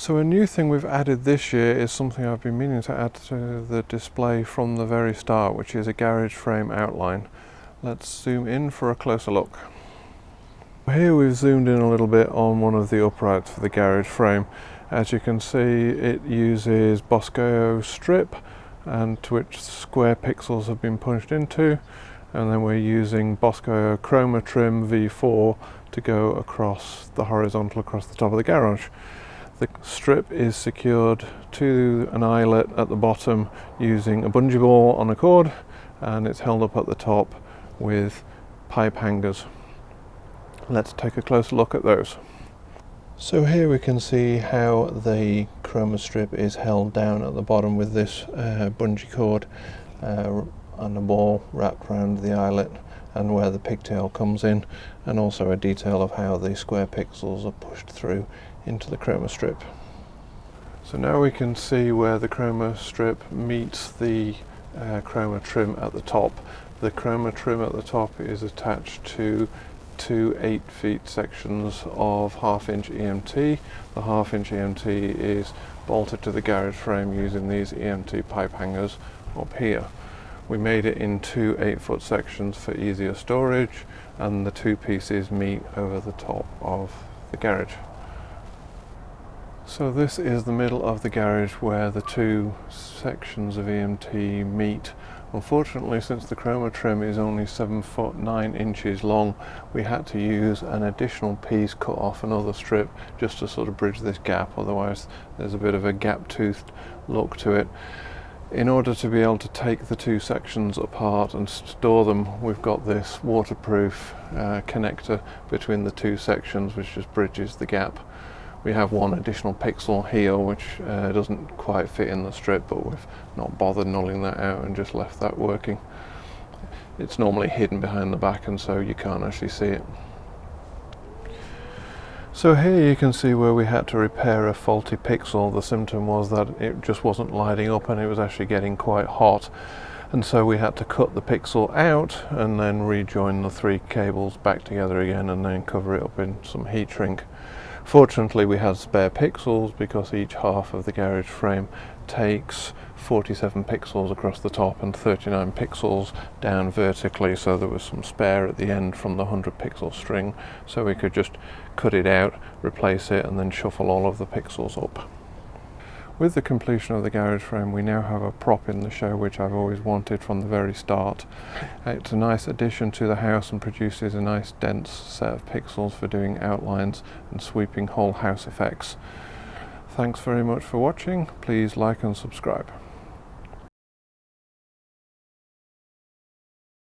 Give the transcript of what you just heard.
So a new thing we've added this year is something I've been meaning to add to the display from the very start, which is a garage frame outline. Let's zoom in for a closer look. Here we've zoomed in a little bit on one of the uprights for the garage frame. As you can see, it uses Bosco strip, and to which square pixels have been punched into, and then we're using Bosco chroma trim V4 to go across the horizontal across the top of the garage. The strip is secured to an eyelet at the bottom using a bungee ball on a cord, and it's held up at the top with pipe hangers. Let's take a closer look at those. So here we can see how the chroma strip is held down at the bottom with this bungee cord and a ball wrapped around the eyelet, and where the pigtail comes in, and also a detail of how the square pixels are pushed through into the chroma strip. So now we can see where the chroma strip meets the chroma trim at the top. The chroma trim at the top is attached to two 8 feet sections of 1/2 inch EMT. The 1/2 inch EMT is bolted to the garage frame using these EMT pipe hangers up here. We made it in two 8-foot sections for easier storage, and the two pieces meet over the top of the garage. So this is the middle of the garage where the two sections of EMT meet. Unfortunately, since the chroma trim is only 7 foot 9 inches long, we had to use an additional piece cut off another strip just to sort of bridge this gap, otherwise there's a bit of a gap-toothed look to it. In order to be able to take the two sections apart and store them, we've got this waterproof connector between the two sections which just bridges the gap. We have one additional pixel here which doesn't quite fit in the strip, but we've not bothered nulling that out and just left that working. It's normally hidden behind the back, and so you can't actually see it. So here you can see where we had to repair a faulty pixel. The symptom was that it just wasn't lighting up and it was actually getting quite hot, and so we had to cut the pixel out and then rejoin the 3 cables back together again and then cover it up in some heat shrink. Fortunately, we had spare pixels because each half of the garage frame takes 47 pixels across the top and 39 pixels down vertically, so there was some spare at the end from the 100 pixel string, so we could just cut it out, replace it, and then shuffle all of the pixels up. With the completion of the garage frame, we now have a prop in the show which I've always wanted from the very start. It's a nice addition to the house and produces a nice dense set of pixels for doing outlines and sweeping whole house effects. Thanks very much for watching. Please like and subscribe.